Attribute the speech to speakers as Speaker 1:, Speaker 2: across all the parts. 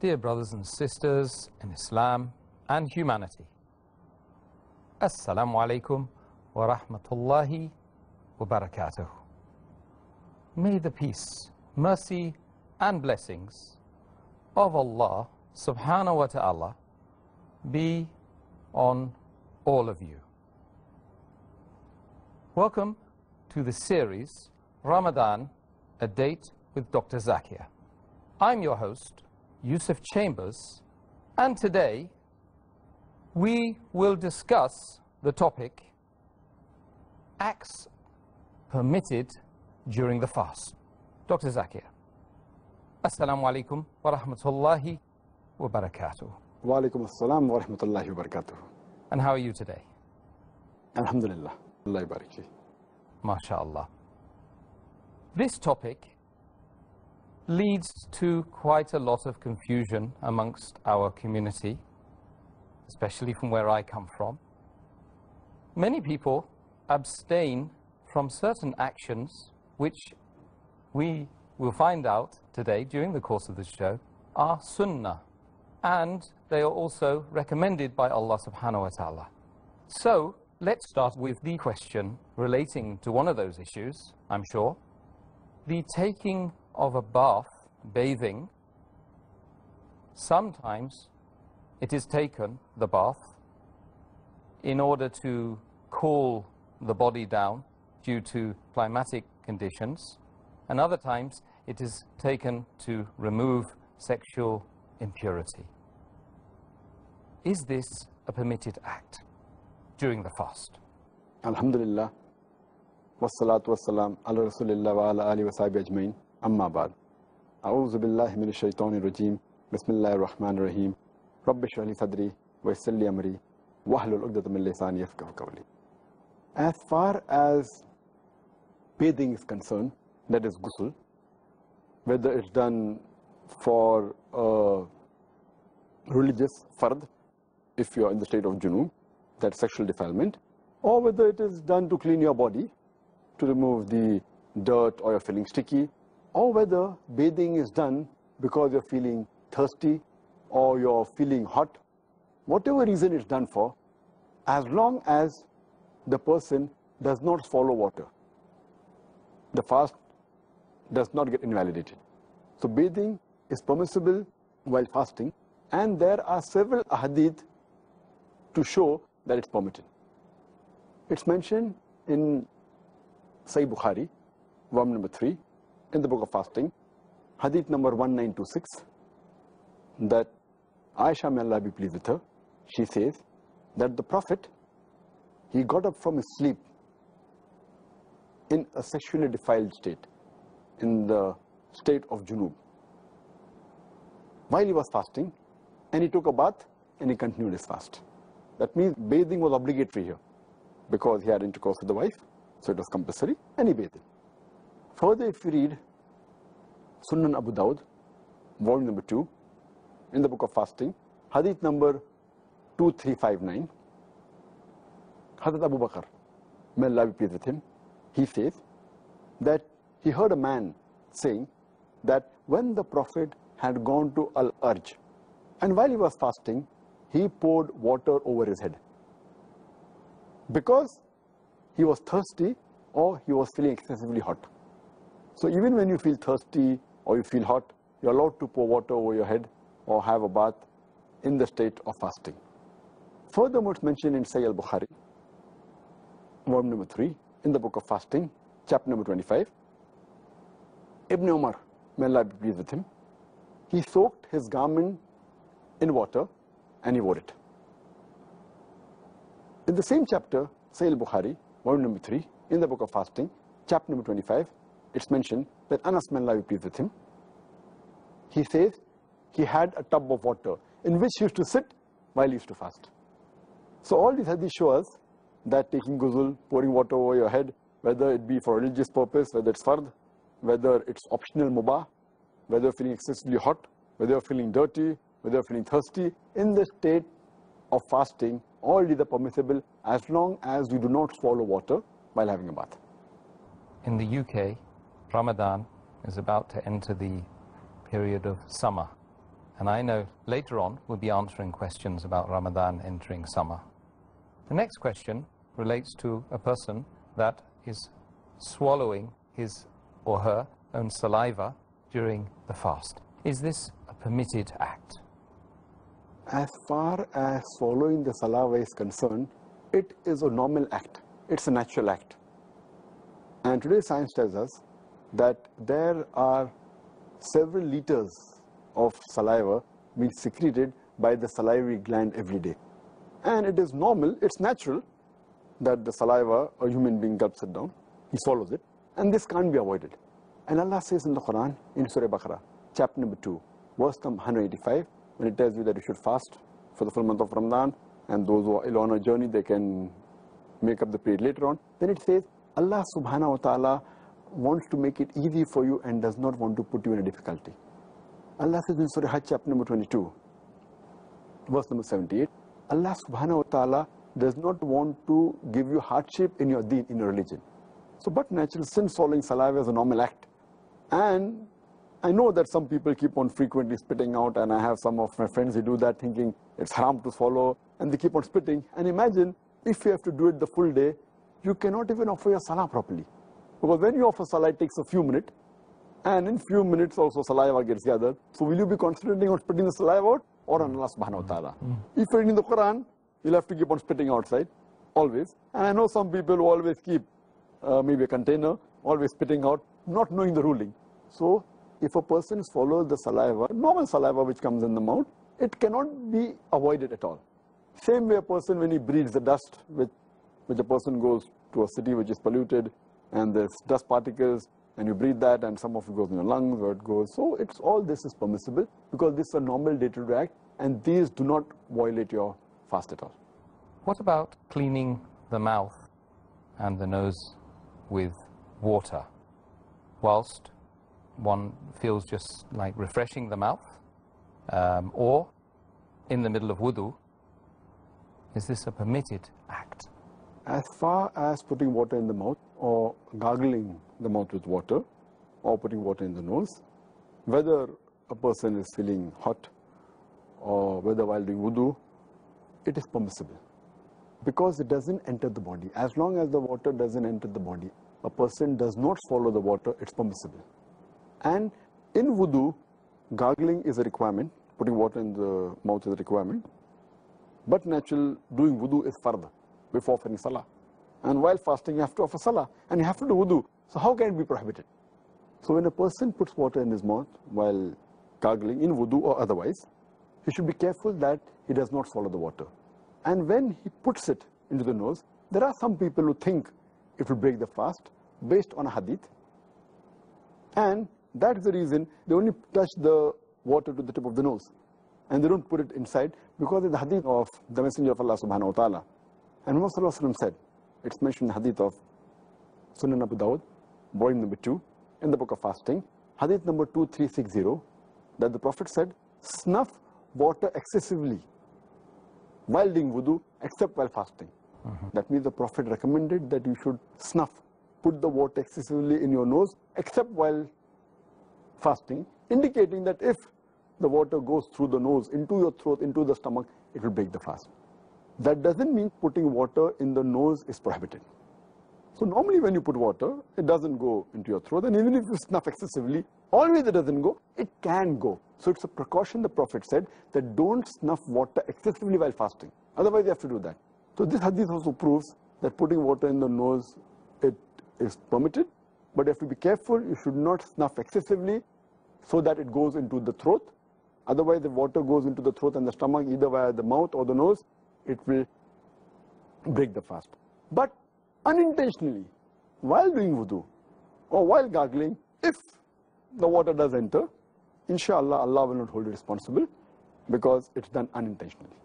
Speaker 1: Dear brothers and sisters in Islam and humanity, Assal-mo-alaikum wa rahmatullahi wa barakatuh. May the peace, mercy and blessings of Allah subhanahu wa ta'ala be on all of you. Welcome to the series Ramadan, a date with Dr. Zakir. I'm your host, Yusuf Chambers, and today we will discuss the topic acts permitted during the fast. Dr. Zakir. Assalamu-alaikum wa rahmatullahi wa barakatuh.
Speaker 2: Wa alaikum assalam wa rahmatullahi wa barakatuh.
Speaker 1: And how are you today?
Speaker 2: Alhamdulillah. Allah barik fi.
Speaker 1: MashaAllah. This topic leads to quite a lot of confusion amongst our community, especially from where I come from. Many people abstain from certain actions which we will find out today during the course of this show are sunnah, and they are also recommended by Allah subhanahu wa ta'ala. So let's start with the question relating to one of those issues, I'm sure. The taking of a bath, bathing. Sometimes it is taken, the bath, in order to cool the body down due to climatic conditions, and other times it is taken to remove sexual impurity. Is this a permitted act during the fast?
Speaker 2: Alhamdulillah. Wassalatu wassalam ala rasulillah wa ala alihi wa sahbihi ajmain. Amma ba'd. A'udhu billahi minash shaitanir rajim. Bismillahir rahmanir rahim. Rabbi shrah li sadri wa yassir li amri wahlul 'uqdatam min lisani yafqahu qawli. As far as bathing is concerned, that is ghusl, whether it's done for religious fard, if you are in the state of junub, that's sexual defilement, or whether it is done to clean your body, to remove the dirt or you're feeling sticky, or whether bathing is done because you're feeling thirsty or you're feeling hot, whatever reason it's done for, as long as the person does not swallow water, the fast does not get invalidated. So bathing is permissible while fasting, and there are several ahadith to show that it's permitted. It's mentioned in Sahih Bukhari, volume number 3, in the book of fasting, hadith number 1926, that Aisha, may Allah be pleased with her, she says that the Prophet, he got up from his sleep in a sexually defiled state, in the state of junub, while he was fasting, and he took a bath and he continued his fast. That means bathing was obligatory here, because he had intercourse with the wife, so it was compulsory, and he bathed. Further, if you read Sunan Abu Dawud, volume number 2, in the book of fasting, hadith number 2359, Hazrat Abu Bakr, may Allah be pleased with him, he says that he heard a man saying that when the Prophet had gone to Al-Arj, and while he was fasting, he poured water over his head, because he was thirsty or he was feeling excessively hot. So even when you feel thirsty or you feel hot, you're allowed to pour water over your head or have a bath in the state of fasting. Furthermore, it's mentioned in Sahih al-Bukhari, volume number 3, in the book of fasting, chapter number 25, Ibn Umar, may Allah be pleased with him, he soaked his garment in water and he wore it. In the same chapter, Sahih al-Bukhari, volume number 3, in the book of fasting, chapter number 25, it's mentioned that Anas, may Allah be pleased with him, he says he had a tub of water in which he used to sit while he used to fast. So all these hadiths show us that taking ghusl, pouring water over your head, whether it be for religious purpose, whether it's fard, whether it's optional mubah, whether you're feeling excessively hot, whether you're feeling dirty, whether you're feeling thirsty, in the state of fasting, all these are permissible as long as you do not swallow water while having a bath.
Speaker 1: In the UK, Ramadan is about to enter the period of summer, And I know later on we'll be answering questions about Ramadan entering summer. The next question relates to a person that is swallowing his or her own saliva during the fast. Is this a permitted act?
Speaker 2: As far as swallowing the saliva is concerned, it is a normal act. It's a natural act. And today science tells us that there are several liters of saliva being secreted by the salivary gland every day. And it is normal, it's natural that the saliva, a human being gulps it down, he swallows it, and this can't be avoided. And Allah says in the Quran, in Surah Baqarah, chapter number 2, verse number 185, when it tells you that you should fast for the full month of Ramadan, and those who are ill on a journey, they can make up the period later on. Then it says, Allah subhanahu wa ta'ala wants to make it easy for you and does not want to put you in a difficulty. Allah says in Surah Hajj, chapter number 22, verse number 78, Allah subhanahu wa ta'ala does not want to give you hardship in your deen, in your religion. So, but natural, sin swallowing saliva is a normal act. And I know that some people keep on frequently spitting out, and I have some of my friends who do that thinking it's haram to swallow, and they keep on spitting. And imagine if you have to do it the full day, you cannot even offer your salah properly. Because when you offer salah, it takes a few minutes, and in few minutes also saliva gets gathered. So will you be concentrating on spitting the saliva out, or on Allah subhanahu wa ta'ala? If you're reading the Quran, you'll have to keep on spitting outside, always. And I know some people who always keep maybe a container, always spitting out, not knowing the ruling. So if a person swallows the saliva, normal saliva which comes in the mouth, it cannot be avoided at all. Same way a person, when he breathes the dust, which a person goes to a city which is polluted, and there's dust particles, and you breathe that, and some of it goes in your lungs, or it goes. So it's all this is permissible, because this is a normal day-to-day act, and these do not violate your fast at all.
Speaker 1: What about cleaning the mouth and the nose with water whilst one feels just like refreshing the mouth, or in the middle of wudu? Is this a permitted act?
Speaker 2: As far as putting water in the mouth, or gargling the mouth with water, or putting water in the nose, whether a person is feeling hot, or whether while doing wudu, it is permissible. Because it doesn't enter the body. As long as the water doesn't enter the body, a person does not swallow the water, it's permissible. And in wudu, gargling is a requirement, putting water in the mouth is a requirement. But natural, doing wudu is fard, before offering salah. And while fasting, you have to offer salah, and you have to do wudu. So how can it be prohibited? So when a person puts water in his mouth while gargling, in wudu or otherwise, he should be careful that he does not swallow the water. And when he puts it into the nose, there are some people who think it will break the fast based on a hadith. And that's the reason they only touch the water to the tip of the nose. And they don't put it inside, because of the hadith of the Messenger of Allah subhanahu wa ta'ala. And Muhammad sallallahu alaihi wasallam said, it's mentioned in the hadith of Sunan Abu Dawud, volume number 2, in the book of fasting, hadith number 2360, that the Prophet said, snuff water excessively while doing wudu, except while fasting. That means the Prophet recommended that you should snuff, put the water excessively in your nose, except while fasting, indicating that if the water goes through the nose, into your throat, into the stomach, it will break the fast. That doesn't mean putting water in the nose is prohibited. So normally when you put water, it doesn't go into your throat, and even if you snuff excessively, always it doesn't go, it can go. So it's a precaution, the Prophet said, that don't snuff water excessively while fasting. Otherwise you have to do that. So this hadith also proves that putting water in the nose, it is permitted, but you have to be careful. You should not snuff excessively so that it goes into the throat. Otherwise the water goes into the throat and the stomach, either via the mouth or the nose, it will break the fast. But unintentionally, while doing wudu or while gargling, if the water does enter, inshallah, Allah will not hold you responsible, because it's done unintentionally.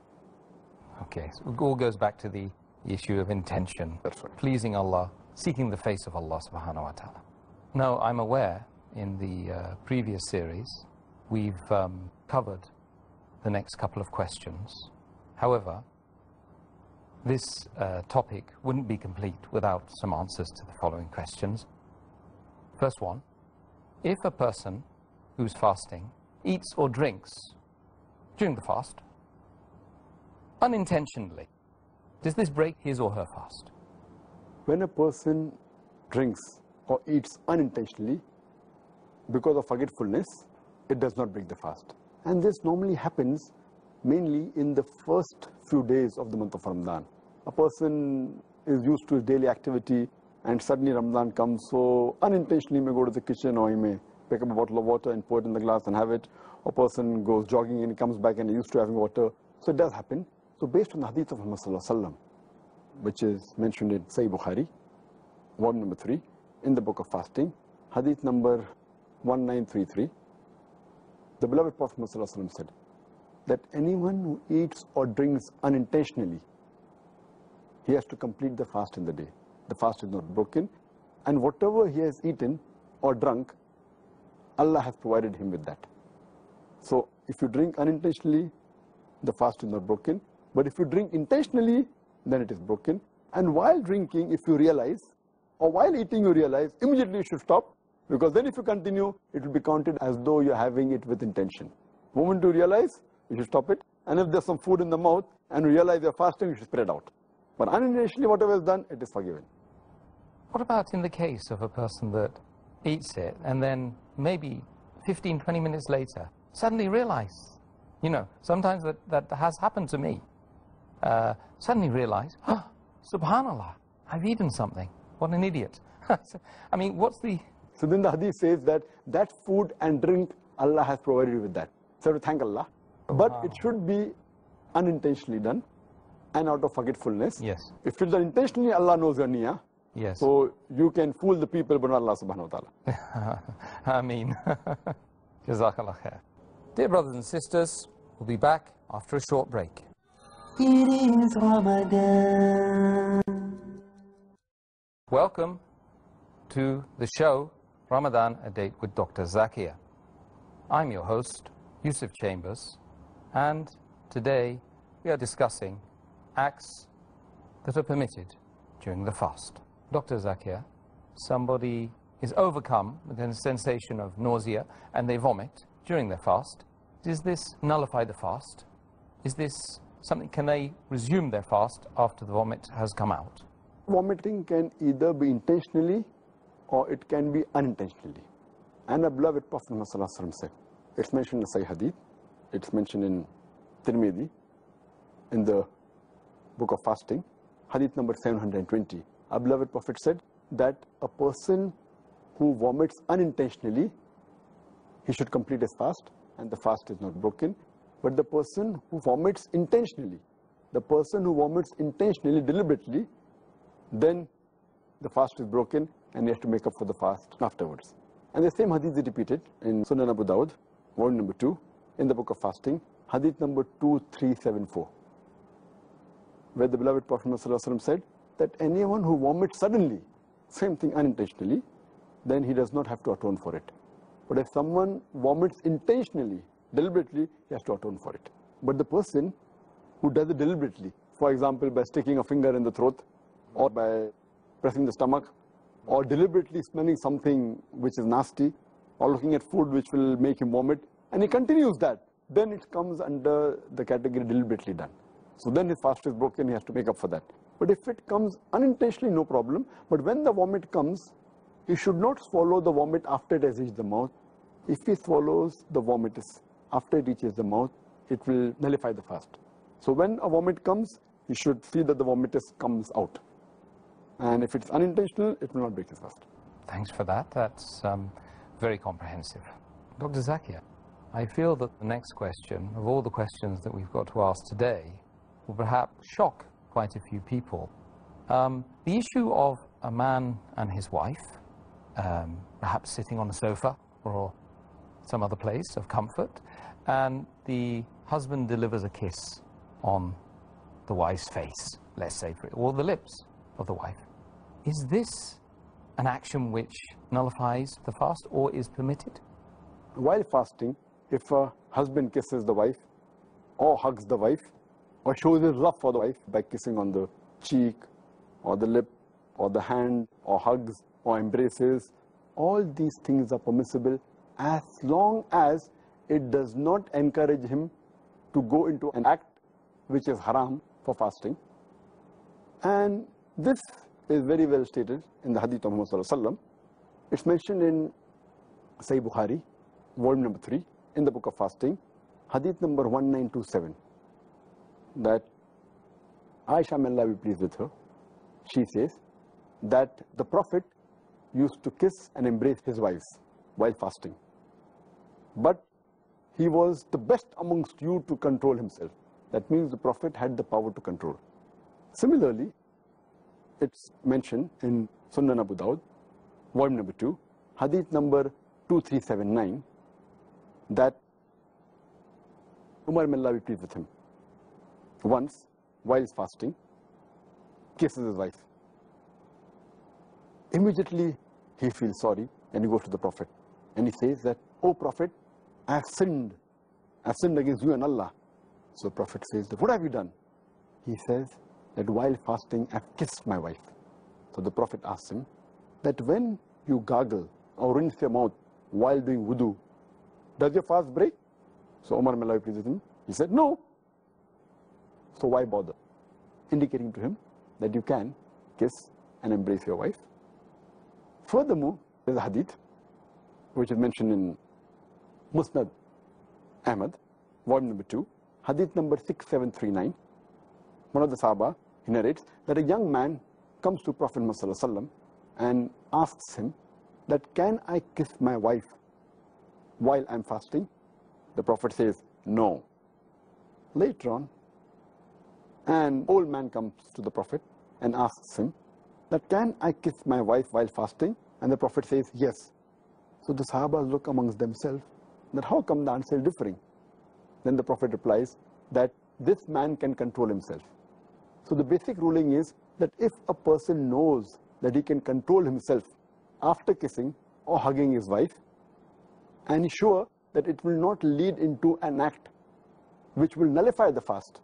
Speaker 1: Okay, so it all goes back to the issue of intention.
Speaker 2: That's right.
Speaker 1: Pleasing Allah, seeking the face of Allah subhanahu wa ta'ala. Now, I'm aware in the previous series, we've covered the next couple of questions. However, this topic wouldn't be complete without some answers to the following questions. First one, if a person who's fasting eats or drinks during the fast, unintentionally, does this break his or her fast?
Speaker 2: When a person drinks or eats unintentionally because of forgetfulness, it does not break the fast. And this normally happens mainly in the first few days of the month of Ramadan. A person is used to his daily activity and suddenly Ramadan comes, so unintentionally he may go to the kitchen or he may pick up a bottle of water and pour it in the glass and have it. A person goes jogging and he comes back and he's used to having water. So it does happen. So based on the hadith of Muhammad Sallallahu Alaihi Wasallam, which is mentioned in Sahih Bukhari, volume number 3, in the book of fasting, hadith number 1933, the beloved Prophet Muhammad Sallallahu Alaihi Wasallam said that anyone who eats or drinks unintentionally, he has to complete the fast in the day. The fast is not broken, and whatever he has eaten or drunk, Allah has provided him with that. So if you drink unintentionally, the fast is not broken. But if you drink intentionally, then it is broken. And while drinking, if you realize, or while eating you realize, immediately you should stop, because then if you continue, it will be counted as though you're having it with intention. The moment you realize, you should stop it. And if there's some food in the mouth and you realize you're fasting, you should spread out. But unintentionally, whatever is done, it is forgiven.
Speaker 1: What about in the case of a person that eats it and then maybe 15, 20 minutes later suddenly realize, you know, sometimes that has happened to me, suddenly realize, oh, subhanallah, I've eaten something. What an idiot. I mean, what's the...
Speaker 2: So then the hadith says that that food and drink, Allah has provided you with that. So to thank Allah. But it should be unintentionally done and out of forgetfulness.
Speaker 1: Yes.
Speaker 2: If it's done intentionally, Allah knows your niyyah.
Speaker 1: Yes.
Speaker 2: So you can fool the people, but not Allah subhanahu wa ta'ala.
Speaker 1: Ameen. Jazakallah khair. Dear brothers and sisters, we'll be back after a short break.
Speaker 3: It is Ramadan.
Speaker 1: Welcome to the show, Ramadan, A Date with Dr. Zakir. I'm your host, Yusuf Chambers, and today we are discussing acts that are permitted during the fast. Dr. Zakir, somebody is overcome with a sensation of nausea and they vomit during their fast. Does this nullify the fast? Is this something, can they resume their fast after the vomit has come out?
Speaker 2: Vomiting can either be intentionally or it can be unintentionally. And a beloved Prophet Muhammad Sallallahu Alaihi Wasallam said, it's mentioned in Sahih Hadith, it's mentioned in Tirmidhi, in the book of fasting, Hadith number 720. Our beloved Prophet said that a person who vomits unintentionally, he should complete his fast and the fast is not broken. But the person who vomits intentionally, the person who vomits intentionally, deliberately, then the fast is broken and he has to make up for the fast afterwards. And the same hadith is repeated in Sunan Abu Dawud, volume number 2, in the book of fasting, hadith number 2374, where the beloved Prophet ﷺ said that anyone who vomits suddenly, same thing unintentionally, then he does not have to atone for it. But if someone vomits intentionally, deliberately, he has to atone for it. But the person who does it deliberately, for example, by sticking a finger in the throat, or by pressing the stomach, or deliberately smelling something which is nasty, or looking at food which will make him vomit, and he continues that, then it comes under the category deliberately done. So then his fast is broken, he has to make up for that. But if it comes unintentionally, no problem. But when the vomit comes, he should not swallow the vomit after it has reached the mouth. If he swallows the vomit after it reaches the mouth, it will nullify the fast. So when a vomit comes, he should see that the vomitus comes out. And if it's unintentional, it will not break his fast.
Speaker 1: Thanks for that. That's very comprehensive. Dr. Zakir, I feel that the next question, of all the questions that we've got to ask today, will perhaps shock quite a few people. The issue of a man and his wife, perhaps sitting on a sofa or some other place of comfort, and the husband delivers a kiss on the wife's face, let's say, or the lips of the wife. Is this an action which nullifies the fast or is permitted?
Speaker 2: While fasting, if a husband kisses the wife, or hugs the wife, or shows his love for the wife by kissing on the cheek, or the lip, or the hand, or hugs, or embraces, all these things are permissible as long as it does not encourage him to go into an act which is haram for fasting. And this is very well stated in the hadith of Muhammad sallallahu alaihi wasallam. It's mentioned in Sahih Bukhari, volume number 3, in the book of fasting, hadith number 1927, that Aisha, may Allah be pleased with her, she says that the Prophet used to kiss and embrace his wives while fasting. But he was the best amongst you to control himself. That means the Prophet had the power to control. Similarly, it's mentioned in Sunan Abu Dawud, volume number 2, hadith number 2379, that Umar, may Allah be pleased with him, once, while fasting, kisses his wife. Immediately, he feels sorry and he goes to the Prophet. And he says that, "Oh Prophet, I have sinned. I have sinned against you and Allah." So the Prophet says, "What have you done?" He says that while fasting, I have kissed my wife. So the Prophet asks him that when you gargle or rinse your mouth while doing wudu, does your fast break? So Umar, may Allah be pleased with him, he said, "No." So why bother? Indicating to him that you can kiss and embrace your wife. Furthermore, there's a hadith which is mentioned in Musnad Ahmad, volume number 2, hadith number 6739. One of the Sahaba, he narrates that a young man comes to Prophet Muhammad sallallahu alaihi wasallam and asks him that, "Can I kiss my wife while I'm fasting?" The Prophet says, "No." Later on, an old man comes to the Prophet and asks him that, "Can I kiss my wife while fasting?" And the Prophet says, "Yes." So the Sahabas look amongst themselves that how come the answer is differing? Then the Prophet replies that this man can control himself. So the basic ruling is that if a person knows that he can control himself after kissing or hugging his wife, and he's sure that it will not lead into an act which will nullify the fast.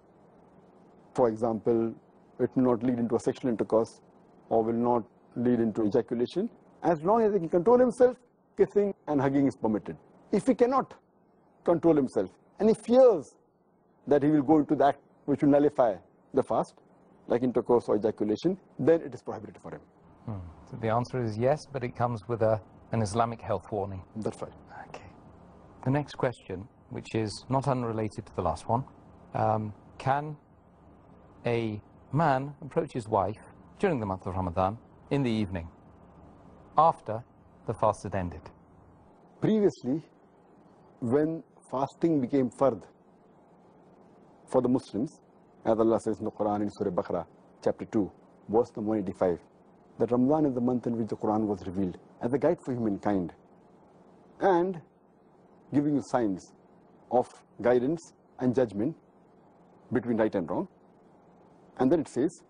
Speaker 2: For example, it will not lead into a sexual intercourse or will not lead into ejaculation. As long as he can control himself, kissing and hugging is permitted. If he cannot control himself and he fears that he will go into the act which will nullify the fast, like intercourse or ejaculation, then it is prohibited for him.
Speaker 1: So the answer is yes, but it comes with an Islamic health warning.
Speaker 2: That's right.
Speaker 1: Okay. The next question, which is not unrelated to the last one, can a man approach his wife during the month of Ramadan in the evening after the fast had ended?
Speaker 2: Previously, when fasting became fard for the Muslims, as Allah says in the Quran in Surah Baqarah, chapter 2, verse number 185, that Ramadan is the month in which the Quran was revealed as a guide for humankind and giving you signs of guidance and judgment between right and wrong. And then it says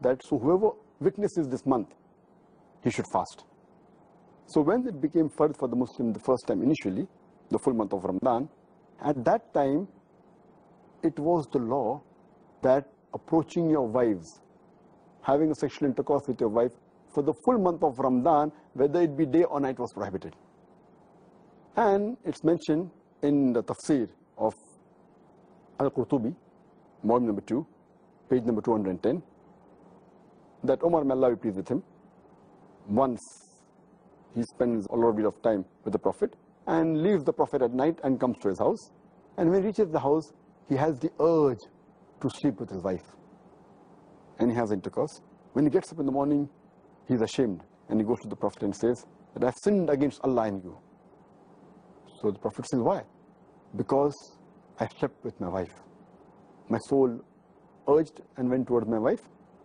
Speaker 2: that so whoever witnesses this month, he should fast. So when it became fard for the Muslim the first time initially, the full month of Ramadan, at that time it was the law that approaching your wives, having a sexual intercourse with your wife for the full month of Ramadan, whether it be day or night, was prohibited. And it's mentioned in the tafsir of Al-Qurtubi, volume number 2, page number 210, that Umar, may Allah be pleased with him, once he spends a lot of time with the Prophet and leaves the Prophet at night and comes to his house. And when he reaches the house, he has the urge to sleep with his wife. And he has intercourse. When he gets up in the morning, he's ashamed. And he goes to the Prophet and says that I've sinned against Allah and you. So the Prophet says, why? Because I slept with my wife. My soul urged and went towards my wife,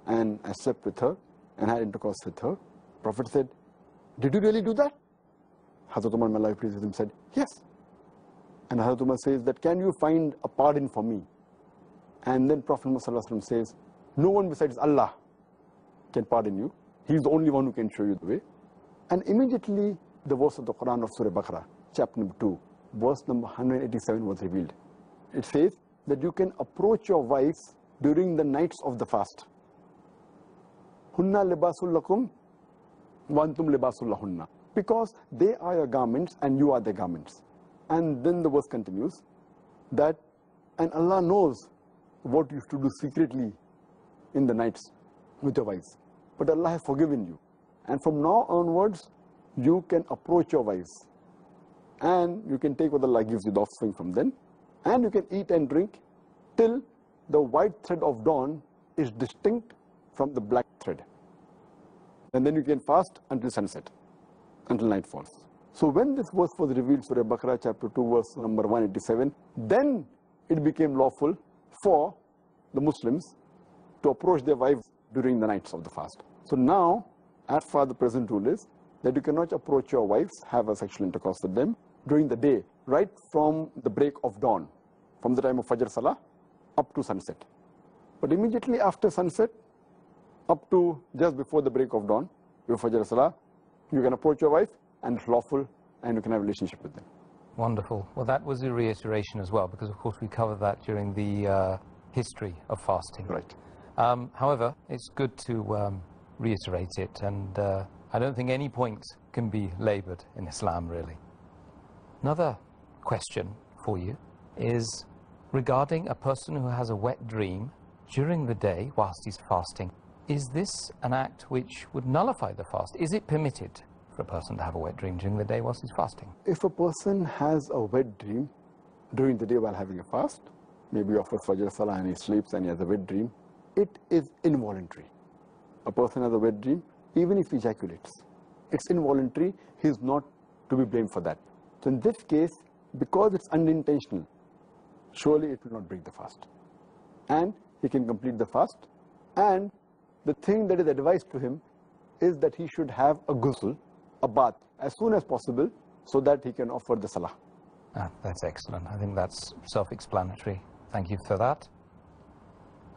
Speaker 2: and I slept with her and had intercourse with her. Prophet said, did you really do that? Hazrat Umar, may Allah be pleased with him, said, yes. And Hazrat Umar says that, can you find a pardon for me? And then Prophet Muhammad says, no one besides Allah can pardon you. He's the only one who can show you the way. And immediately the verse of the Quran of Surah Baqarah, chapter number 2, verse number 187 was revealed. It says that you can approach your wives during the nights of the fast. Hunna libasul lakum wa antum libasul lahunna. Because they are your garments and you are their garments. And then the verse continues that And Allah knows what you used to do secretly in the nights with your wives. But Allah has forgiven you. And from now onwards, you can approach your wives. And you can take what Allah gives you, the offspring from them. And you can eat and drink till the white thread of dawn is distinct from the black thread. And then you can fast until sunset, until night falls. So when this verse was revealed, Surah Baqarah chapter 2 verse number 187, then it became lawful for the Muslims to approach their wives during the nights of the fast. So now, as far the present rule is, that you cannot approach your wives, have a sexual intercourse with them during the day, right from the break of dawn, from the time of Fajr Salah up to sunset. But immediately after sunset, up to just before the break of dawn, your Fajr Salah, you can approach your wife and it's lawful and you can have a relationship with them.
Speaker 1: Wonderful. Well, that was a reiteration as well, because of course we covered that during the history of fasting.
Speaker 2: Right.
Speaker 1: However, it's good to reiterate it, and I don't think any point can be laboured in Islam, really. Another question for you is regarding a person who has a wet dream during the day whilst he's fasting. Is this an act which would nullify the fast? Is it permitted for a person to have a wet dream during the day whilst he's fasting?
Speaker 2: If a person has a wet dream during the day while having a fast, maybe after Fajr Salah and he sleeps and he has a wet dream, it is involuntary. A person has a wet dream, even if he ejaculates, it's involuntary, he is not to be blamed for that. So in this case, because it's unintentional, surely it will not break the fast. And he can complete the fast. And the thing that is advised to him is that he should have a ghusl, a bath, as soon as possible, so that he can offer the salah.
Speaker 1: That's excellent. I think that's self-explanatory. Thank you for that.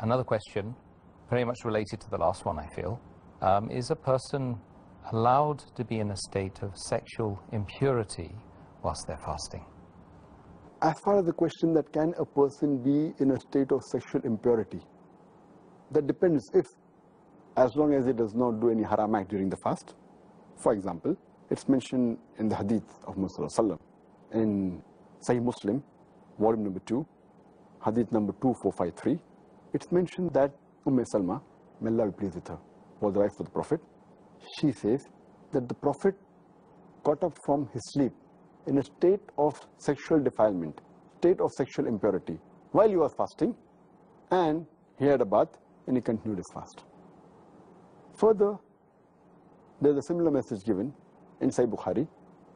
Speaker 1: Another question, very much related to the last one, I feel. Is a person allowed to be in a state of sexual impurity whilst they're fasting?
Speaker 2: As far as the question that can a person be in a state of sexual impurity, that depends if, as long as it does not do any haram act during the fast. For example, it's mentioned in the hadith of Muhammad Sallallahu Alaihi Wasallam in Sahih Muslim, volume number 2, hadith number 2453. It's mentioned that Salma, may Allah be pleased with her, was the wife of the Prophet. She says that the Prophet got up from his sleep in a state of sexual defilement, state of sexual impurity, while he was fasting, and he had a bath and he continued his fast. Further, there's a similar message given in Sahih Bukhari,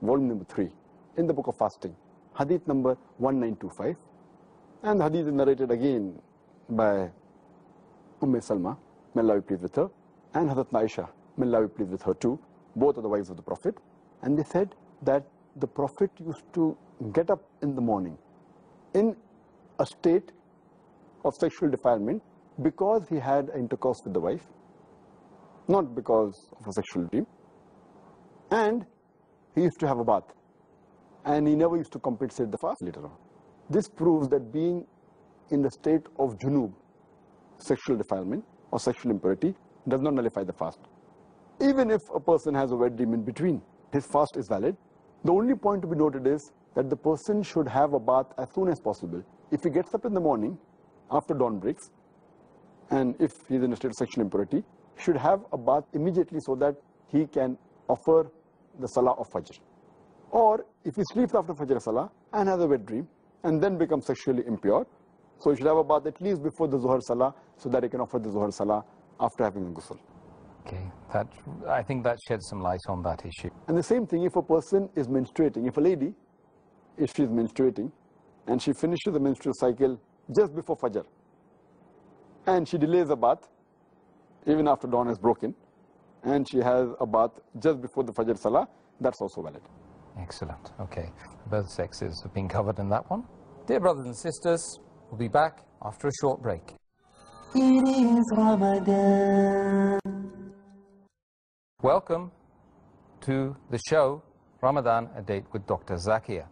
Speaker 2: volume number 3, in the book of fasting, hadith number 1925, and the hadith is narrated again by Salma, may Allah be pleased with her, and Hazrat Aisha, may Allah be pleased with her too. Both are the wives of the Prophet. And they said that the Prophet used to get up in the morning in a state of sexual defilement because he had intercourse with the wife, not because of a sexual dream. And he used to have a bath. And he never used to compensate the fast later on. This proves that being in the state of junub, sexual defilement or sexual impurity, does not nullify the fast. Even if a person has a wet dream in between, his fast is valid. The only point to be noted is that the person should have a bath as soon as possible. If he gets up in the morning after dawn breaks, and if he is in a state of sexual impurity, he should have a bath immediately so that he can offer the Salah of Fajr. Or if he sleeps after Fajr Salah and has a wet dream and then becomes sexually impure, so he should have a bath at least before the Zuhr Salah so that he can offer the Zuhr Salah after having a ghusl.
Speaker 1: Okay, I think that sheds some light on that issue.
Speaker 2: And the same thing if a person is menstruating. If a lady, if she is menstruating and she finishes the menstrual cycle just before Fajr and she delays a bath even after dawn has broken and she has a bath just before the Fajr Salah, that's also valid.
Speaker 1: Excellent. Okay, both sexes have been covered in that one. Dear brothers and sisters, we'll be back after a short break.
Speaker 3: It is Ramadan.
Speaker 1: Welcome to the show, Ramadan, a date with Dr. Zakir.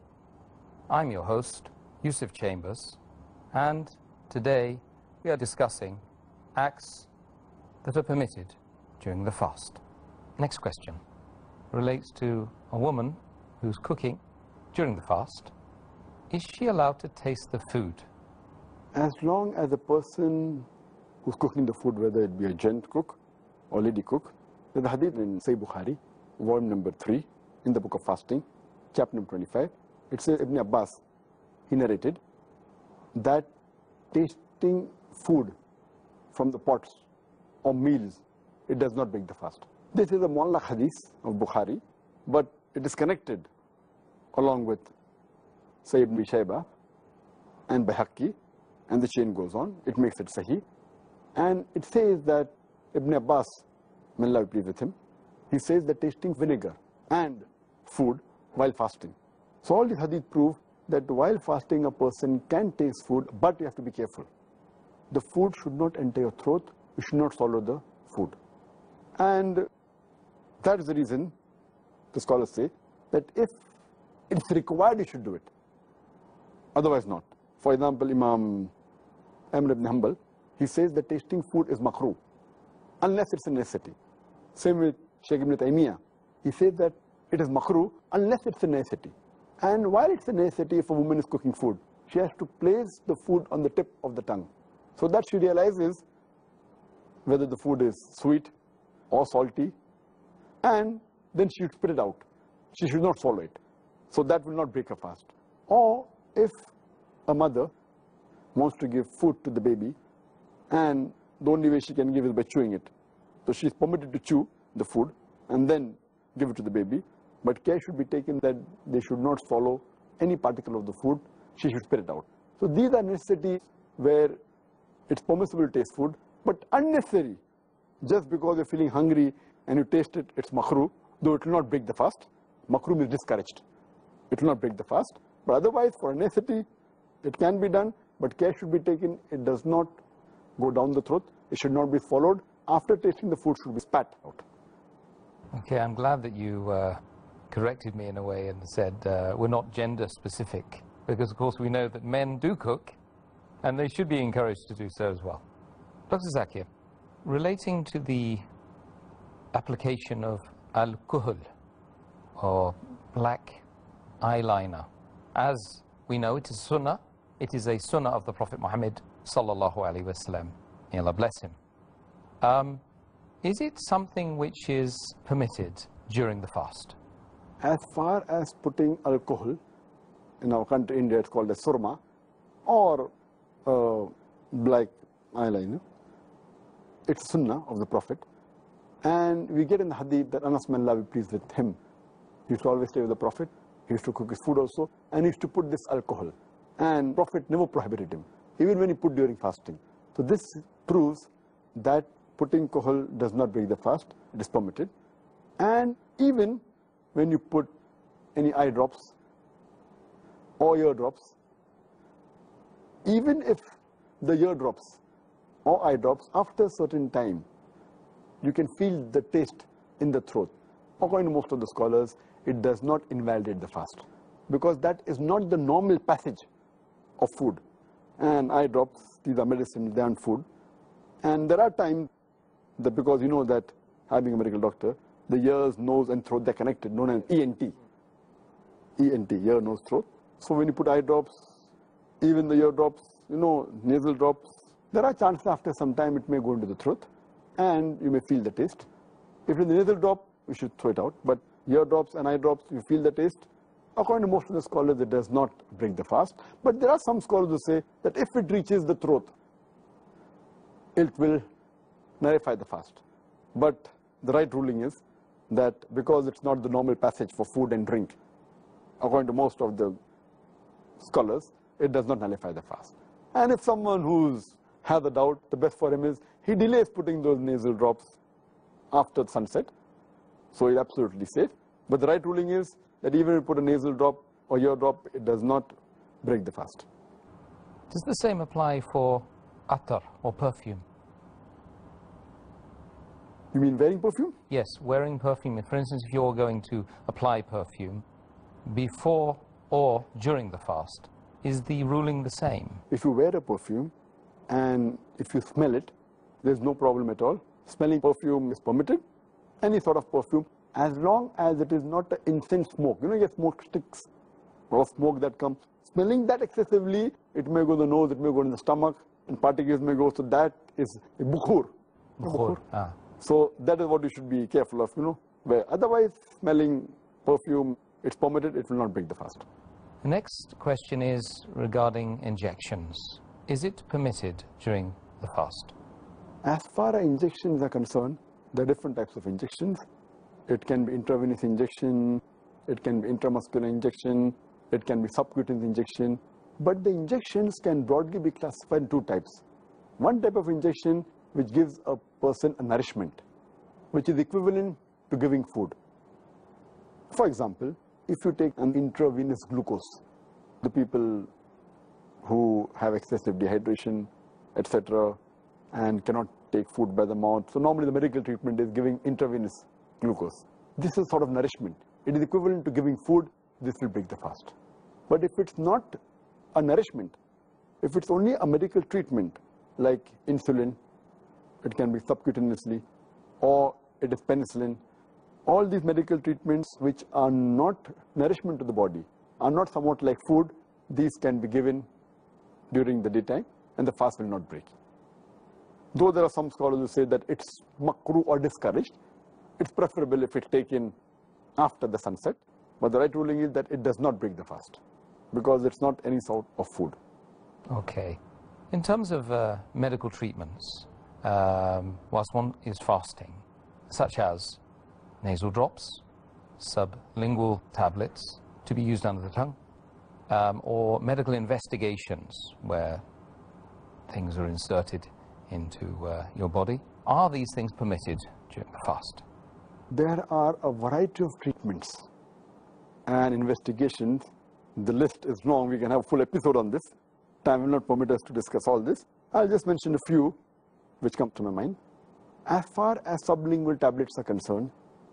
Speaker 1: I'm your host, Yusuf Chambers, and today we are discussing acts that are permitted during the fast. Next question relates to a woman who's cooking during the fast. Is she allowed to taste the food
Speaker 2: as long as the person who's cooking the food, whether it be a gent cook or lady cook, there's a hadith in Sahih Bukhari, volume number 3, in the book of fasting, chapter number 25. It says, Ibn Abbas, he narrated, that tasting food from the pots or meals, it does not break the fast. This is a mu'allaq hadith of Bukhari, but it is connected along with Sayyid ibn Shaybah and Bayhaqi, and the chain goes on. It makes it sahih. And it says that Ibn Abbas, may Allah be pleased with him, he says that tasting vinegar and food while fasting. So all these hadith prove that while fasting a person can taste food, but you have to be careful. The food should not enter your throat, you should not swallow the food. And that is the reason the scholars say that if it's required, you should do it. Otherwise not. For example, Imam Ahmad ibn Hanbal, he says that tasting food is makruh, unless it's a necessity. Same with Shaykh ibn Taymiyyah. He says that it is makruh unless it's a necessity. And while it's a necessity, if a woman is cooking food, she has to place the food on the tip of the tongue, so that she realizes whether the food is sweet or salty, and then she should spit it out. She should not swallow it. So that will not break her fast. Or if a mother wants to give food to the baby, and the only way she can give is by chewing it. So she is permitted to chew the food and then give it to the baby. But care should be taken that they should not swallow any particle of the food. She should spit it out. So these are necessities where it's permissible to taste food, but unnecessary. Just because you're feeling hungry and you taste it, it's makruh, though it will not break the fast. Makruh is discouraged. It will not break the fast. But otherwise, for a necessity, it can be done, but care should be taken. It does not go down the throat. It should not be swallowed. After tasting the food, should be spat out.
Speaker 1: Okay, I'm glad that you corrected me in a way and said we're not gender specific, because of course we know that men do cook and they should be encouraged to do so as well. Dr. Zakir, relating to the application of al-kuhl or black eyeliner, as we know it is sunnah, it is a sunnah of the Prophet Muhammad sallallahu alaihi wasallam. May Allah bless him. Is it something which is permitted during the fast?
Speaker 2: As far as putting alcohol, in our country, India, it's called a surma, or black eyeliner, it's sunnah of the Prophet. And we get in the hadith that Anas, may Allah be pleased with him, he used to always stay with the Prophet, he used to cook his food also, and he used to put this alcohol. And Prophet never prohibited him, even when he put during fasting. So this proves that putting alcohol does not break the fast, it is permitted. And even when you put any eye drops or ear drops, even if the ear drops or eye drops, after a certain time, you can feel the taste in the throat. According to most of the scholars, it does not invalidate the fast, because that is not the normal passage of food. And eye drops, these are medicine, they aren't food. And there are times that, because you know that having a medical doctor, the ears, nose and throat, they're connected, known as ENT. ENT, ear, nose, throat. So when you put eye drops, even the ear drops, nasal drops, there are chances after some time it may go into the throat and you may feel the taste. If it's the nasal drop, you should throw it out. But ear drops and eye drops, you feel the taste. According to most of the scholars, it does not break the fast. But there are some scholars who say that if it reaches the throat, it will nullify the fast. But the right ruling is that because it's not the normal passage for food and drink, according to most of the scholars, it does not nullify the fast. And if someone has a doubt, the best for him is he delays putting those nasal drops after sunset. So it's absolutely safe. But the right ruling is that even if you put a nasal drop or ear drop, it does not break the fast.
Speaker 1: Does the same apply for attar or perfume?
Speaker 2: You mean wearing perfume?
Speaker 1: Yes, wearing perfume. For instance, if you're going to apply perfume before or during the fast, is the ruling the same?
Speaker 2: If you wear a perfume and if you smell it, there's no problem at all. Smelling perfume is permitted, any sort of perfume, as long as it is not an incense smoke. You get smoke sticks or smoke that comes. Smelling that excessively, it may go to the nose, it may go in the stomach, and particles may go. So that is a bukhur.
Speaker 1: Bukhur. Ah.
Speaker 2: So that is what you should be careful of, where otherwise smelling perfume, it's permitted, it will not break the fast.
Speaker 1: The next question is regarding injections. Is it permitted during the fast?
Speaker 2: As far as injections are concerned, there are different types of injections. It can be intravenous injection, it can be intramuscular injection, it can be subcutaneous injection. But the injections can broadly be classified in two types. One type of injection which gives a person a nourishment, which is equivalent to giving food. For example, if you take an intravenous glucose, the people who have excessive dehydration, etc., and cannot take food by the mouth. So normally the medical treatment is giving intravenous glucose. This is sort of nourishment. It is equivalent to giving food. This will break the fast. But if it's not a nourishment, if it's only a medical treatment like insulin, it can be subcutaneously, or it is penicillin. All these medical treatments which are not nourishment to the body, are not somewhat like food, these can be given during the daytime and the fast will not break. Though there are some scholars who say that it's makruh or discouraged, it's preferable if it's taken after the sunset. But the right ruling is that it does not break the fast because it's not any sort of food.
Speaker 1: Okay. In terms of medical treatments, whilst one is fasting, such as nasal drops, sublingual tablets to be used under the tongue, or medical investigations where things are inserted into your body. Are these things permitted during the fast?
Speaker 2: There are a variety of treatments and investigations. The list is long. We can have a full episode on this. Time will not permit us to discuss all this. I'll just mention a few which come to my mind. As far as sublingual tablets are concerned,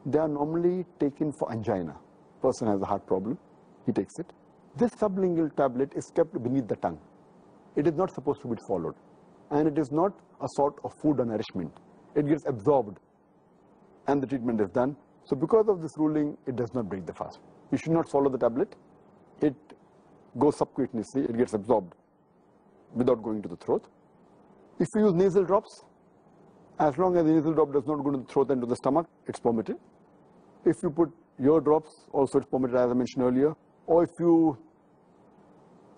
Speaker 2: they are normally taken for angina. Person has a heart problem, he takes it. This sublingual tablet is kept beneath the tongue. It is not supposed to be swallowed. And it is not a sort of food or nourishment. It gets absorbed and the treatment is done. So because of this ruling, it does not break the fast. You should not swallow the tablet. It goes subcutaneously, it gets absorbed without going to the throat. If you use nasal drops, as long as the nasal drop does not go to the throat and to the stomach, it's permitted. If you put ear drops, also it's permitted, as I mentioned earlier. Or if you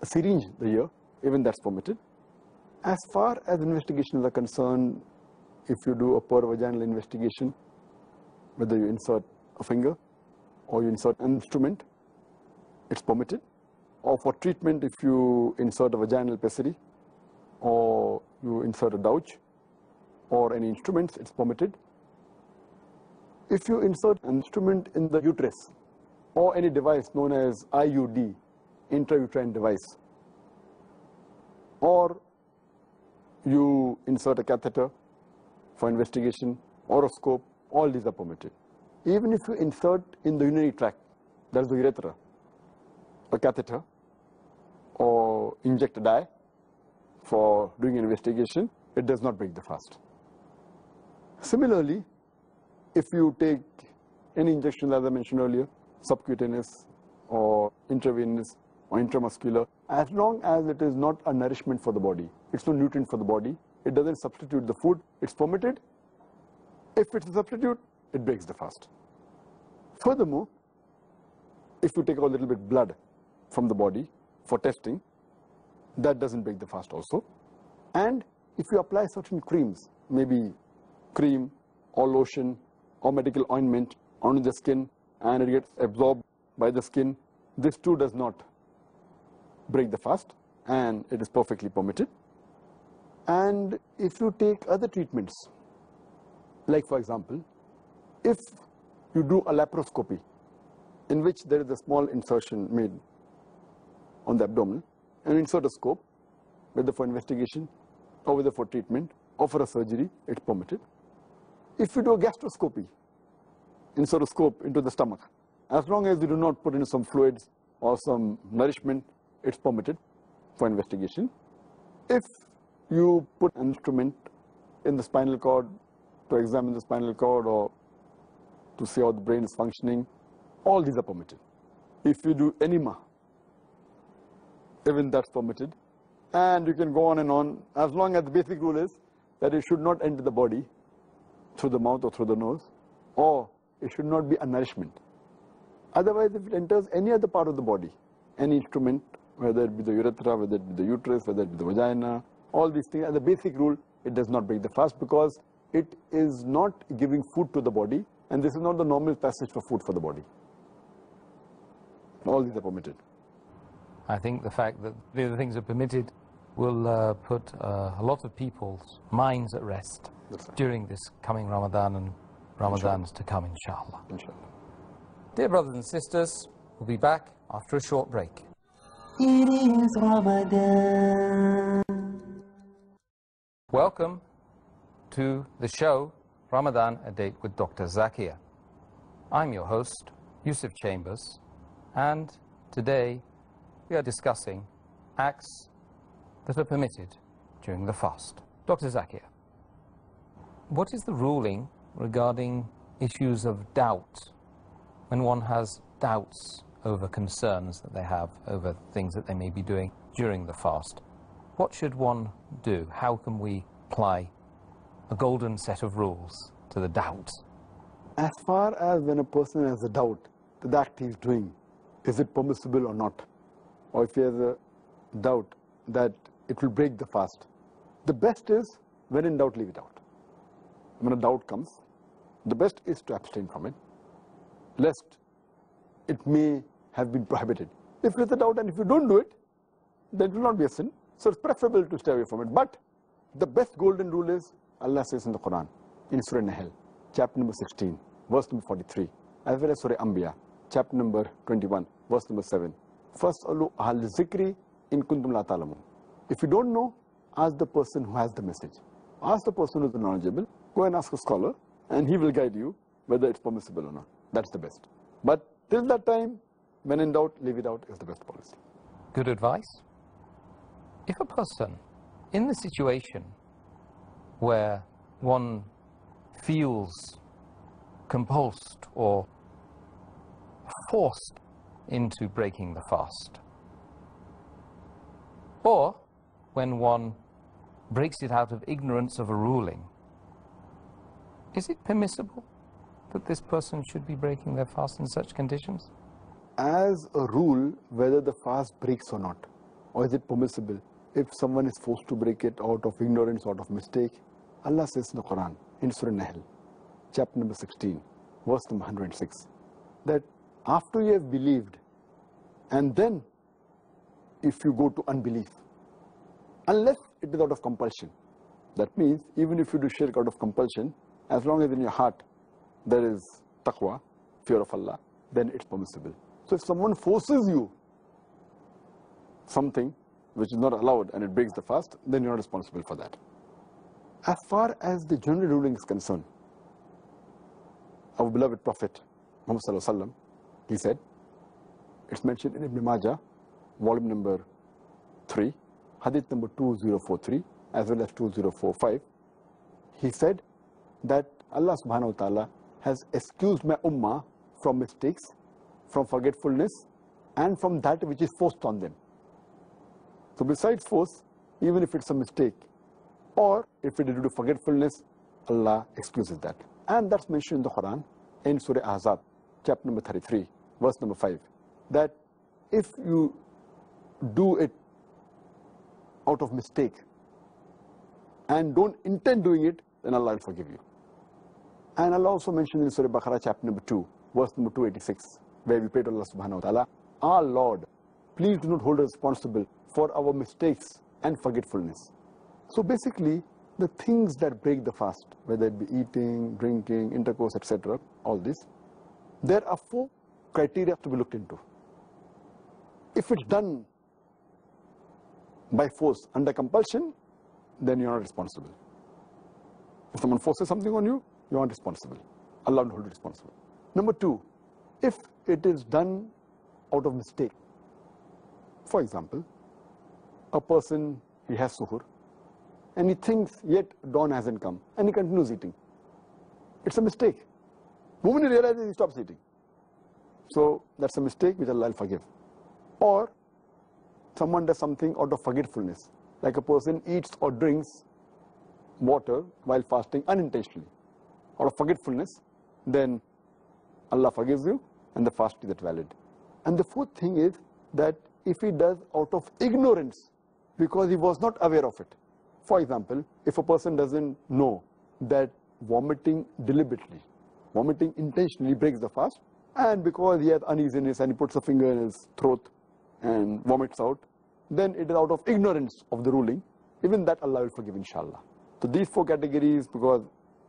Speaker 2: syringe the ear, even that's permitted. As far as investigations are concerned, if you do a per-vaginal investigation, whether you insert a finger or you insert an instrument, it's permitted. Or for treatment, if you insert a vaginal pessary or you insert a douche or any instruments, it's permitted. If you insert an instrument in the uterus or any device known as IUD, intrauterine device, or you insert a catheter for investigation or a scope, all these are permitted. Even if you insert in the urinary tract, that's the urethra, a catheter, or inject a dye for doing an investigation, it does not break the fast. Similarly, if you take any injection, as I mentioned earlier, subcutaneous or intravenous or intramuscular, as long as it is not a nourishment for the body, it's no nutrient for the body, it doesn't substitute the food, it's permitted. If it's a substitute, it breaks the fast. Furthermore, if you take a little bit blood from the body for testing, that doesn't break the fast also. And if you apply certain creams, maybe cream or lotion or medical ointment onto the skin and it gets absorbed by the skin, this too does not break the fast and it is perfectly permitted. And if you take other treatments, like for example, if you do a laparoscopy in which there is a small insertion made on the abdomen and insert a scope, whether for investigation or whether for treatment or for a surgery, it's permitted. If you do a gastroscopy, insert a scope into the stomach, as long as you do not put in some fluids or some nourishment, it's permitted for investigation. If you put an instrument in the spinal cord to examine the spinal cord or to see how the brain is functioning, all these are permitted. If you do enema even that's permitted. And you can go on and on, as long as the basic rule is that it should not enter the body through the mouth or through the nose, or it should not be a nourishment. Otherwise, if it enters any other part of the body, any instrument, whether it be the urethra, whether it be the uterus, whether it be the vagina, all these things, as a basic rule, it does not break the fast, because it is not giving food to the body, and this is not the normal passage for food for the body. All these are permitted.
Speaker 1: I think the fact that the other things are permitted will put a lot of people's minds at rest during this coming Ramadan and Ramadans to come, inshallah.
Speaker 2: Inshallah.
Speaker 1: Dear brothers and sisters, we'll be back after a short break.
Speaker 3: It is Ramadan.
Speaker 1: Welcome to the show, Ramadan, A Date with Dr. Zakir. I'm your host, Yusuf Chambers, and today we are discussing acts that are permitted during the fast. Dr. Zakir, what is the ruling regarding issues of doubt when one has doubts over concerns that they have over things that they may be doing during the fast? What should one do? How can we apply a golden set of rules to the doubt?
Speaker 2: As far as when a person has a doubt that the act he is doing, is it permissible or not? Or if he has a doubt that it will break the fast, the best is, when in doubt, leave it out. When a doubt comes, the best is to abstain from it, lest it may have been prohibited. If there is a doubt and if you don't do it, then it will not be a sin. So it's preferable to stay away from it. But the best golden rule is, Allah says in the Quran, in Surah Nahl, chapter number 16, verse number 43, as well as Surah Anbiya, chapter number 21, verse number 7. Fas'alu ahal zikri in kuntum la ta'lamun. If you don't know, ask the person who has the message. Ask the person who is knowledgeable. Go and ask a scholar, and he will guide you whether it's permissible or not. That's the best. But till that time, when in doubt, leave it out is the best policy.
Speaker 1: Good advice. If a person in the situation where one feels compulsed or forced into breaking the fast, or when one breaks it out of ignorance of a ruling, is it permissible that this person should be breaking their fast in such conditions?
Speaker 2: As a rule, whether the fast breaks or not, or is it permissible, if someone is forced to break it out of ignorance, out of mistake, Allah says in the Quran, in Surah Nahl, chapter number 16, verse number 106, that after you have believed, and then if you go to unbelief, unless it is out of compulsion. That means, even if you do shirk out of compulsion, as long as in your heart there is taqwa, fear of Allah, then it's permissible. So if someone forces you something which is not allowed and it breaks the fast, then you're not responsible for that. As far as the general ruling is concerned, our beloved Prophet Muhammad Sallallahu Alaihi Wasallam, he said, it's mentioned in Ibn Majah, volume number 3, hadith number 2043, as well as 2045, he said that Allah subhanahu wa ta'ala has excused my ummah from mistakes, from forgetfulness, and from that which is forced on them. So besides force, even if it's a mistake, or if it is due to forgetfulness, Allah excuses that. And that's mentioned in the Quran, in Surah Ahzab, chapter number 33, verse number 5, that if you do it out of mistake and don't intend doing it, then Allah will forgive you. And Allah also mentioned in Surah Baqarah, chapter number 2, verse number 286, where we pray to Allah subhanahu wa ta'ala, our Lord, please do not hold us responsible for our mistakes and forgetfulness. So basically, the things that break the fast, whether it be eating, drinking, intercourse, etc., all this, there are 4 criteria to be looked into. If it's done by force, under compulsion, then you're not responsible. If someone forces something on you, you aren't responsible. Allah will hold you responsible. Number 2, if it is done out of mistake. For example, a person, he has suhoor, and he thinks yet dawn hasn't come, and he continues eating. It's a mistake. The moment he realizes, he stops eating. So that's a mistake which Allah will forgive. Or someone does something out of forgetfulness, like a person eats or drinks water while fasting unintentionally, out of forgetfulness, then Allah forgives you and the fast is valid. And the fourth thing is that if he does out of ignorance because he was not aware of it. For example, if a person doesn't know that vomiting deliberately, vomiting intentionally breaks the fast, and because he has uneasiness and he puts a finger in his throat and vomits out, then it is out of ignorance of the ruling. Even that Allah will forgive, inshallah. So these four categories, because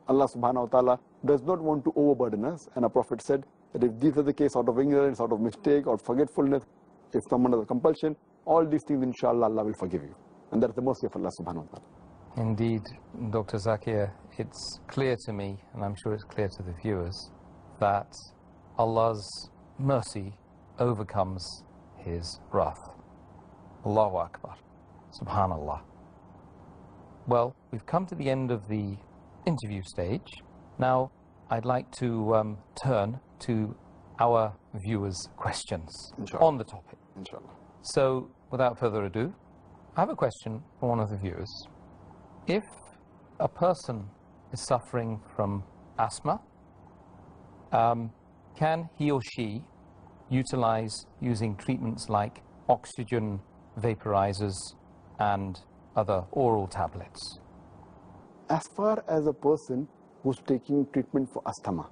Speaker 2: Allah subhanahu wa ta'ala does not want to overburden us, and our Prophet said that if these are the case out of ignorance, out of mistake, or forgetfulness, if someone has a compulsion, all these things, inshallah, Allah will forgive you. And that's the mercy of Allah subhanahu wa ta'ala.
Speaker 1: Indeed, Dr. Zakir, it's clear to me, and I'm sure it's clear to the viewers, that Allah's mercy overcomes His wrath. Allahu Akbar. Subhanallah. Well, we've come to the end of the interview stage. Now, I'd like to turn to our viewers' questions
Speaker 2: Inshallah.
Speaker 1: on the topic.
Speaker 2: Inshallah.
Speaker 1: So, without further ado, I have a question from one of the viewers. If a person is suffering from asthma, can he or she utilize using treatments like oxygen vaporizers and other oral tablets?
Speaker 2: As far as a person who's taking treatment for asthma,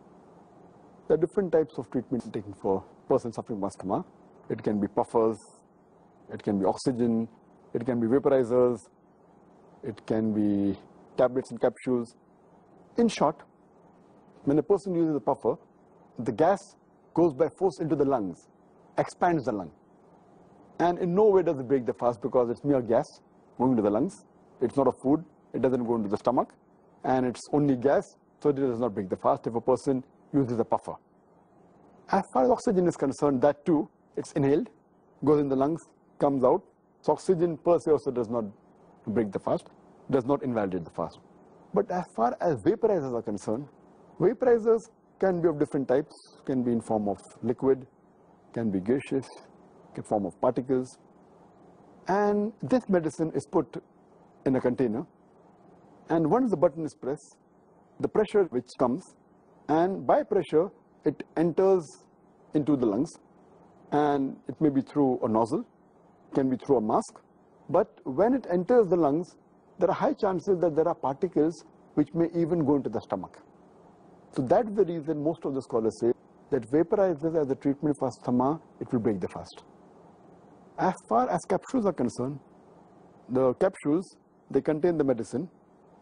Speaker 2: there are different types of treatment taken for a person suffering from asthma. It can be puffers, it can be oxygen, it can be vaporizers, it can be tablets and capsules. In short, when a person uses a puffer, the gas goes by force into the lungs, expands the lung. And in no way does it break the fast because it's mere gas going into the lungs. It's not a food, it doesn't go into the stomach, and it's only gas, so it does not break the fast if a person uses a puffer. As far as oxygen is concerned, that too, it's inhaled, goes in the lungs, comes out. So oxygen per se also does not break the fast, does not invalidate the fast. But as far as vaporizers are concerned, vaporizers can be of different types, can be in form of liquid, can be gaseous, can form of particles. And this medicine is put in a container, and once the button is pressed, the pressure which comes, and by pressure it enters into the lungs, and it may be through a nozzle, can be through a mask, but when it enters the lungs, there are high chances that there are particles which may even go into the stomach. So that's the reason most of the scholars say that vaporizers as a treatment for asthma, it will break the fast. As far as capsules are concerned, the capsules, they contain the medicine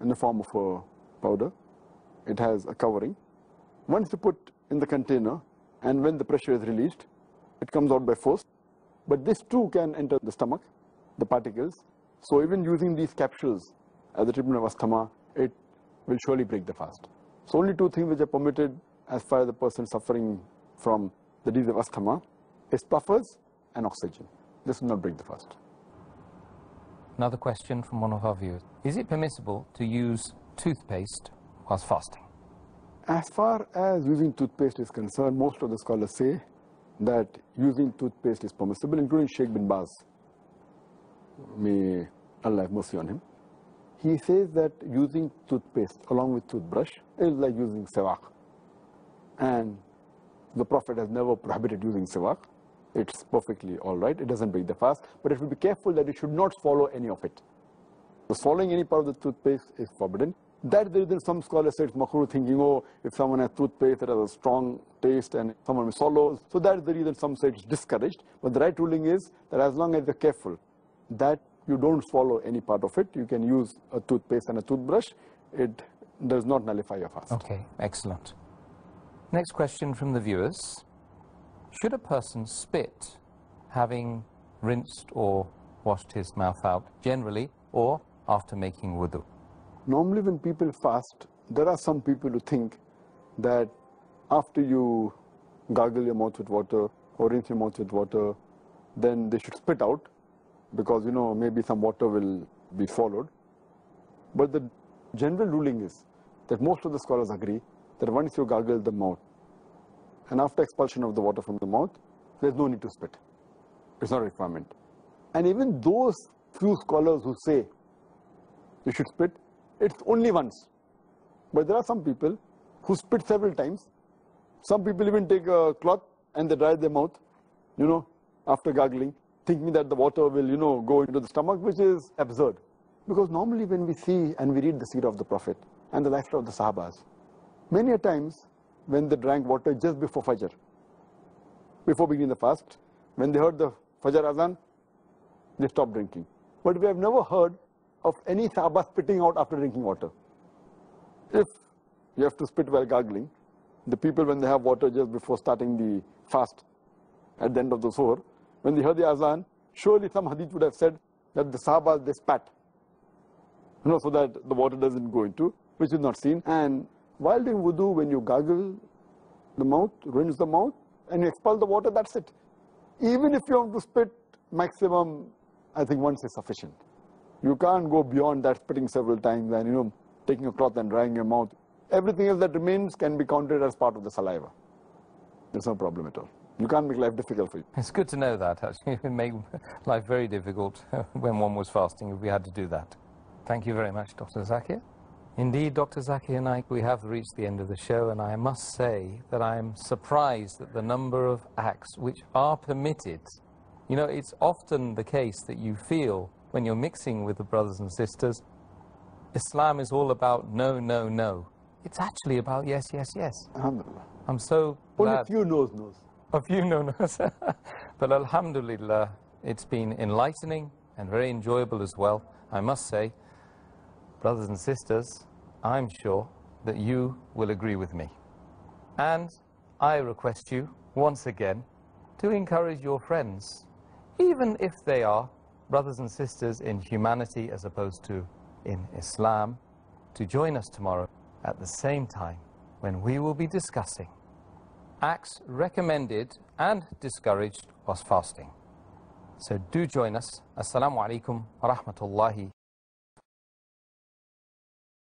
Speaker 2: in the form of a powder. It has a covering. Once you put in the container, and when the pressure is released, it comes out by force. But this too can enter the stomach, the particles. So even using these capsules as a treatment of asthma, it will surely break the fast. So only two things which are permitted as far as the person suffering from the disease of asthma is puffers and oxygen. This will not break the fast.
Speaker 1: Another question from one of our viewers. Is it permissible to use toothpaste whilst fasting?
Speaker 2: As far as using toothpaste is concerned, most of the scholars say that using toothpaste is permissible, including Sheikh bin Baz. May Allah have mercy on him. He says that using toothpaste along with toothbrush is like using siwak. And the Prophet has never prohibited using siwak. It's perfectly all right. It doesn't break the fast. But it will be careful that you should not swallow any of it. So swallowing any part of the toothpaste is forbidden. That the reason some scholars say it's makruh, thinking, oh, if someone has toothpaste that has a strong taste and someone will swallow. So that is the reason some say it's discouraged. But the right ruling is that as long as you're careful that you don't swallow any part of it, you can use a toothpaste and a toothbrush. It does not nullify your fast.
Speaker 1: Okay, excellent. Next question from the viewers. Should a person spit having rinsed or washed his mouth out generally or after making wudu?
Speaker 2: Normally when people fast, there are some people who think that after you gargle your mouth with water or rinse your mouth with water, then they should spit out because, you know, maybe some water will be swallowed. But the general ruling is that most of the scholars agree that once you gargle the mouth and after expulsion of the water from the mouth, there's no need to spit. It's not a requirement. And even those few scholars who say you should spit, it's only once. But there are some people who spit several times. Some people even take a cloth and they dry their mouth, after gargling, thinking that the water will, go into the stomach, which is absurd. Because normally when we see and we read the seerah of the Prophet and the lifestyle of the Sahabas, many a times when they drank water just before Fajr, before beginning the fast, when they heard the Fajr Azan, they stopped drinking. But we have never heard of any Sahaba spitting out after drinking water. If you have to spit while gargling, the people when they have water just before starting the fast, at the end of the Zuhr, when they heard the Azan, surely some hadith would have said that the Sahaba, they spat, so that the water doesn't go into, which is not seen. And while doing wudu, when you gargle the mouth, rinse the mouth, and you expel the water, that's it. Even if you have to spit, maximum, I think once is sufficient. You can't go beyond that, spitting several times and, taking a cloth and drying your mouth. Everything else that remains can be counted as part of the saliva. There's no problem at all. You can't make life difficult for you.
Speaker 1: It's good to know that, actually. It would make life very difficult when one was fasting if we had to do that. Thank you very much, Dr. Zakir. Indeed, Dr. Zakir Naik, we have reached the end of the show, and I must say that I am surprised at the number of acts which are permitted. It's often the case that you feel when you're mixing with the brothers and sisters, Islam is all about no, no, no. It's actually about yes, yes, yes.
Speaker 2: Alhamdulillah.
Speaker 1: I'm so glad.
Speaker 2: Only a few knows.
Speaker 1: A few no-nos. But alhamdulillah, it's been enlightening and very enjoyable as well. I must say, brothers and sisters, I'm sure that you will agree with me. And I request you, once again, to encourage your friends, even if they are brothers and sisters in humanity as opposed to in Islam, to join us tomorrow at the same time when we will be discussing acts recommended and discouraged whilst fasting. So do join us. Assalamu-alaikum wa rahmatullahi